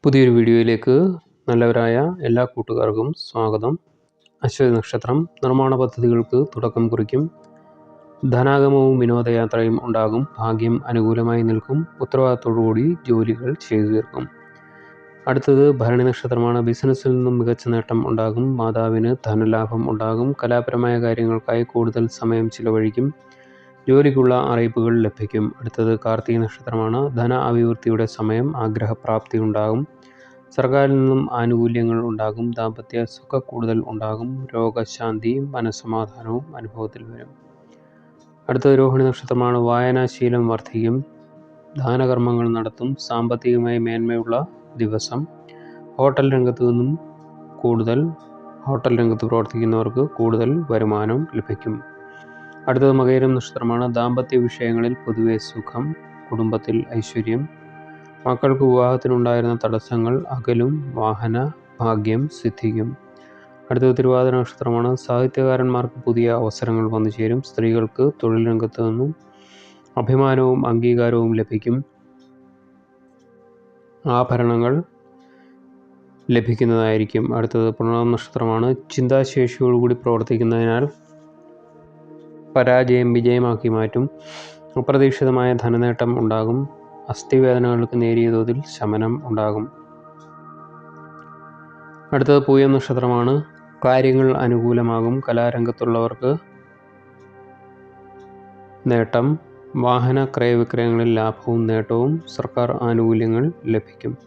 പുതിയൊരു വീഡിയോയിലേക്ക് നല്ലവരായ എല്ലാ കൂട്ടുകാർക്കും സ്വാഗതം. അശ്വതി നക്ഷത്രം നിർമ്മാണ പദ്ധതികൾക്ക് തുടക്കം കുറിക്കും. ധനാഗമവും വിനോദയാത്രയും ഉണ്ടാകും. ഭാഗ്യം അനുകൂലമായി നിൽക്കും. ഉത്തരവാദിത്തോടുകൂടി ജോലികൾ ചെയ്തു തീർക്കും. അടുത്തത് ഭരണി നക്ഷത്രമാണ്. ബിസിനസ്സിൽ നിന്നും മികച്ച നേട്ടം ഉണ്ടാകും. മാതാവിന് ധനലാഭം ഉണ്ടാകും. കലാപരമായ കാര്യങ്ങൾക്കായി കൂടുതൽ സമയം ചിലവഴിക്കും. ജോലിക്കുള്ള അറിയിപ്പുകൾ ലഭിക്കും. അടുത്തത് കാർത്തിക നക്ഷത്രമാണ്. ധന അഭിവൃദ്ധിയുടെ സമയം. ആഗ്രഹപ്രാപ്തി ഉണ്ടാകും. സർക്കാരിൽ നിന്നും ആനുകൂല്യങ്ങൾ ഉണ്ടാകും. ദാമ്പത്യ സുഖ കൂടുതൽ ഉണ്ടാകും. രോഗശാന്തിയും മനസ്സമാധാനവും അനുഭവത്തിൽ വരും. അടുത്തത് രോഹിണി നക്ഷത്രമാണ്. വായനാശീലം വർദ്ധിക്കും. ദാനകർമ്മങ്ങൾ നടത്തും. സാമ്പത്തികമായി മേന്മയുള്ള ദിവസം. ഹോട്ടൽ രംഗത്ത് പ്രവർത്തിക്കുന്നവർക്ക് കൂടുതൽ വരുമാനം ലഭിക്കും. അടുത്തത് മകയിരം നക്ഷത്രമാണ്. ദാമ്പത്യ വിഷയങ്ങളിൽ പൊതുവെ സുഖം. കുടുംബത്തിൽ ഐശ്വര്യം. മക്കൾക്ക് വിവാഹത്തിനുണ്ടായിരുന്ന തടസ്സങ്ങൾ അകലും. വാഹന ഭാഗ്യം സിദ്ധിക്കും. അടുത്തത് തിരുവാതിര നക്ഷത്രമാണ്. സാഹിത്യകാരന്മാർക്ക് പുതിയ അവസരങ്ങൾ വന്നു ചേരും. സ്ത്രീകൾക്ക് തൊഴിൽ രംഗത്ത് നിന്നും അഭിമാനവും അംഗീകാരവും ലഭിക്കും. ആഭരണങ്ങൾ ലഭിക്കുന്നതായിരിക്കും. അടുത്തത് പുണർന്ന നക്ഷത്രമാണ്. ചിന്താശേഷിയോടുകൂടി പ്രവർത്തിക്കുന്നതിനാൽ പരാജയം വിജയമാക്കി മാറ്റും. അപ്രതീക്ഷിതമായ ധനനേട്ടം ഉണ്ടാകും. അസ്ഥിവേദനകൾക്ക് നേരിയ തോതിൽ ശമനം ഉണ്ടാകും. അടുത്തത് പൂയം നക്ഷത്രമാണ്. കാര്യങ്ങൾ അനുകൂലമാകും. കലാരംഗത്തുള്ളവർക്ക് നേട്ടം. വാഹന ക്രയവിക്രയങ്ങളിൽ ലാഭവും നേട്ടവും. സർക്കാർ ആനുകൂല്യങ്ങൾ ലഭിക്കും.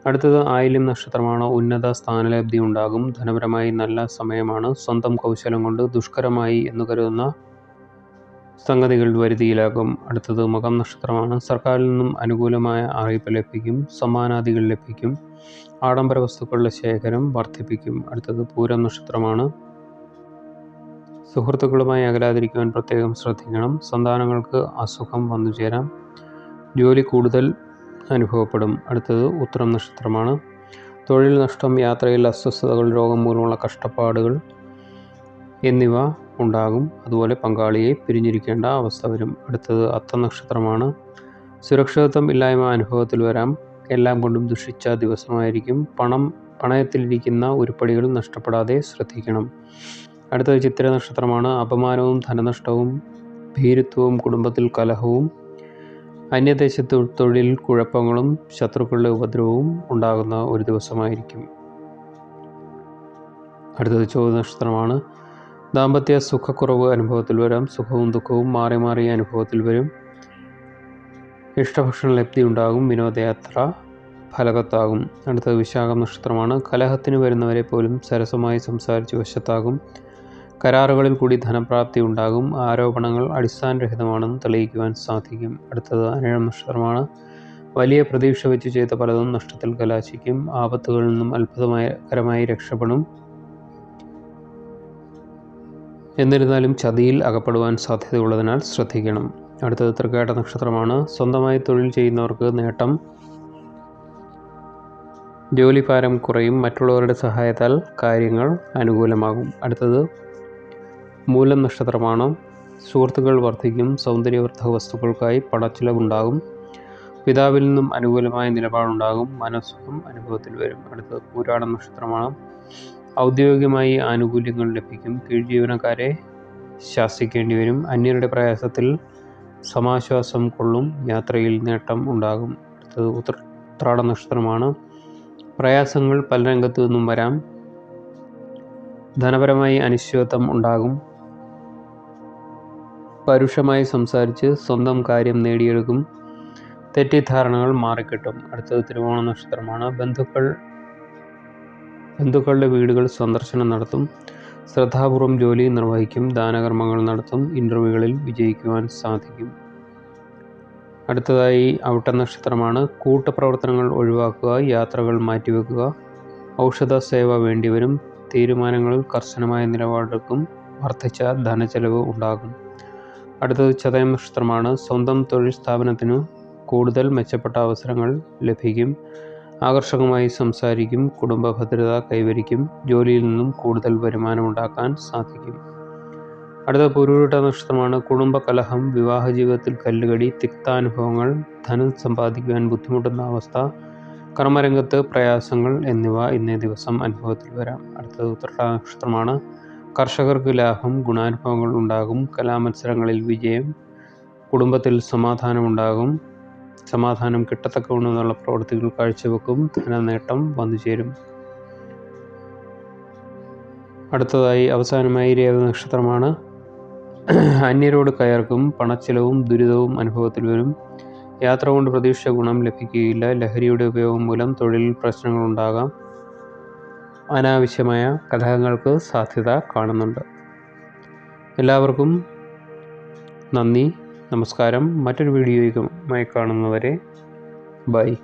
അടുത്തത് ആയില്യം നക്ഷത്രമാണ്. ഉന്നത സ്ഥാനലബ്ധി ഉണ്ടാകും. ധനപരമായി നല്ല സമയമാണ്. സ്വന്തം കൗശലം കൊണ്ട് ദുഷ്കരമായി എന്ന് കരുതുന്ന സംഗതികൾ വരുതിയിലാകും. അടുത്തത് മകം നക്ഷത്രമാണ്. സർക്കാരിൽ നിന്നും അനുകൂലമായ അറിയിപ്പ് ലഭിക്കും. സമ്മാനാദികൾ ലഭിക്കും. ആഡംബര വസ്തുക്കളുടെ ശേഖരം വർദ്ധിപ്പിക്കും. അടുത്തത് പൂരം നക്ഷത്രമാണ്. സുഹൃത്തുക്കളുമായി അകലാതിരിക്കുവാൻ പ്രത്യേകം ശ്രദ്ധിക്കണം. സന്താനങ്ങൾക്ക് അസുഖം വന്നു ചേരാം. ജോലി കൂടുതൽ അനുഭവപ്പെടും. അടുത്തത് ഉത്തരം നക്ഷത്രമാണ്. തൊഴിൽ നഷ്ടം, യാത്രയിൽ അസ്വസ്ഥതകൾ, രോഗം മൂലമുള്ള കഷ്ടപ്പാടുകൾ എന്നിവ ഉണ്ടാകും. അതുപോലെ പങ്കാളിയെ പിരിഞ്ഞിരിക്കേണ്ട അവസ്ഥ വരും. അടുത്തത് അത്തം നക്ഷത്രമാണ്. സുരക്ഷിതത്വം ഇല്ലായ്മ അനുഭവത്തിൽ വരാം. എല്ലാം കൊണ്ടും ദുഷിച്ച ദിവസമായിരിക്കും. പണയത്തിലിരിക്കുന്ന ഉരുപ്പടികൾ നഷ്ടപ്പെടാതെ ശ്രദ്ധിക്കണം. അടുത്തത് ചിത്തിര നക്ഷത്രമാണ്. അപമാനവും ധനനഷ്ടവും ഭീരുത്വവും കുടുംബത്തിൽ കലഹവും അന്യദേശത്ത് തൊഴിൽ കുഴപ്പങ്ങളും ശത്രുക്കളുടെ ഉപദ്രവവും ഉണ്ടാകുന്ന ഒരു ദിവസമായിരിക്കും. അടുത്തത് ചോതി നക്ഷത്രമാണ്. ദാമ്പത്യ സുഖക്കുറവ് അനുഭവത്തിൽ വരാം. സുഖവും ദുഃഖവും മാറി മാറി അനുഭവത്തിൽ വരും. ഇഷ്ടഭക്ഷണ ലബ്ധി ഉണ്ടാകും. വിനോദയാത്ര ഫലവത്താകും. അടുത്തത് വിശാഖം നക്ഷത്രമാണ്. കലഹത്തിന് വരുന്നവരെ പോലും സരസമായി സംസാരിച്ച് വശത്താകും. കരാറുകളിൽ കൂടി ധനപ്രാപ്തി ഉണ്ടാകും. ആരോപണങ്ങൾ അടിസ്ഥാനരഹിതമാണെന്ന് തെളിയിക്കുവാൻ സാധിക്കും. അടുത്തത് അനിഴം നക്ഷത്രമാണ്. വലിയ പ്രതീക്ഷ വെച്ച് ചെയ്ത പലതും നഷ്ടത്തിൽ കലാശിക്കും. ആപത്തുകളിൽ നിന്നും അത്ഭുതകരമായി രക്ഷപ്പെടും. എന്നിരുന്നാലും ചതിയിൽ അകപ്പെടുവാൻ സാധ്യതയുള്ളതിനാൽ ശ്രദ്ധിക്കണം. അടുത്തത് തൃക്കേട്ട നക്ഷത്രമാണ്. സ്വന്തമായി തൊഴിൽ ചെയ്യുന്നവർക്ക് നേട്ടം. ജോലിഭാരം കുറയും. മറ്റുള്ളവരുടെ സഹായത്താൽ കാര്യങ്ങൾ അനുകൂലമാകും. അടുത്തത് മൂലം നക്ഷത്രമാണ്. സുഹൃത്തുക്കൾ വർദ്ധിക്കും. സൗന്ദര്യവർദ്ധക വസ്തുക്കൾക്കായി പണച്ചിലവുണ്ടാകും. പിതാവിൽ നിന്നും അനുകൂലമായ നിലപാടുണ്ടാകും. മനസ്സുഖം അനുഭവത്തിൽ വരും. അടുത്തത് പൂരാടം നക്ഷത്രമാണ്. ഔദ്യോഗികമായി ആനുകൂല്യങ്ങൾ ലഭിക്കും. കീഴ് ജീവനക്കാരെ ശാസിക്കേണ്ടി വരും. അന്യരുടെ പ്രയാസത്തിൽ സമാശ്വാസം കൊള്ളും. യാത്രയിൽ നേട്ടം ഉണ്ടാകും. അടുത്തത് ഉത്രാട നക്ഷത്രമാണ്. പ്രയാസങ്ങൾ പല രംഗത്തു നിന്നും വരാം. ധനപരമായി അനിശ്ചിതത്വം ഉണ്ടാകും. പരുഷമായി സംസാരിച്ച് സ്വന്തം കാര്യം നേടിയെടുക്കും. തെറ്റിദ്ധാരണകൾ മാറിക്കിട്ടും. അടുത്തത് തിരുവോണ നക്ഷത്രമാണ്. ബന്ധുക്കളുടെ വീടുകൾ സന്ദർശനം നടത്തും. ശ്രദ്ധാപൂർവം ജോലി നിർവഹിക്കും. ദാനകർമ്മങ്ങൾ നടത്തും. ഇൻ്റർവ്യൂകളിൽ വിജയിക്കുവാൻ സാധിക്കും. അടുത്തതായി അവിട്ട നക്ഷത്രമാണ്. കൂട്ടുപ്രവർത്തനങ്ങൾ ഒഴിവാക്കുക. യാത്രകൾ മാറ്റിവെക്കുക. ഔഷധ സേവ വേണ്ടിവരും. തീരുമാനങ്ങളിൽ കർശനമായ നിലപാടെടുക്കും. വർദ്ധിച്ച ധനച്ചെലവ് ഉണ്ടാകും. അടുത്തത് ചതയം നക്ഷത്രമാണ്. സ്വന്തം തൊഴിൽ സ്ഥാപനത്തിനു കൂടുതൽ മെച്ചപ്പെട്ട അവസരങ്ങൾ ലഭിക്കും. ആകർഷകമായി സംസാരിക്കും. കുടുംബ ഭദ്രത കൈവരിക്കും. ജോലിയിൽ നിന്നും കൂടുതൽ വരുമാനമുണ്ടാക്കാൻ സാധിക്കും. അടുത്ത പുരുരുട്ട നക്ഷത്രമാണ്. കുടുംബ കലഹം, വിവാഹ ജീവിതത്തിൽ കല്ലുകടി, തിക്താനുഭവങ്ങൾ, ധനം സമ്പാദിക്കുവാൻ ബുദ്ധിമുട്ടുന്ന അവസ്ഥ, കർമ്മരംഗത്ത് പ്രയാസങ്ങൾ എന്നിവ ഇന്നേ ദിവസം അനുഭവത്തിൽ വരാം. അടുത്തത് ഉത്രട്ടാ നക്ഷത്രമാണ്. കർഷകർക്ക് ലാഭം, ഗുണാനുഭവങ്ങൾ ഉണ്ടാകും. കലാമത്സരങ്ങളിൽ വിജയം, കുടുംബത്തിൽ സമാധാനമുണ്ടാകും. സമാധാനം കിട്ടത്തക്കവണ്ണമുള്ള പ്രവൃത്തികൾ കാഴ്ചവെക്കും. ധനനേട്ടം വന്നു ചേരും. അടുത്തതായി അവസാനമായി രേവതി നക്ഷത്രമാണ്. അന്യരോട് കയർക്കും, പണച്ചിലവും ദുരിതവും അനുഭവത്തിൽ വരും. യാത്ര കൊണ്ട് പ്രതീക്ഷിച്ച ഗുണം ലഭിക്കുകയില്ല. ലഹരിയുടെ ഉപയോഗം മൂലം തൊഴിലിൽ പ്രശ്നങ്ങളുണ്ടാകാം. അനാവശ്യമായ കലഹങ്ങൾക്ക് സാധ്യത കാണുന്നുണ്ട്. എല്ലാവർക്കും നന്ദി, നമസ്കാരം. മറ്റൊരു വീഡിയോയുമായി കാണുന്നവരെ ബൈ.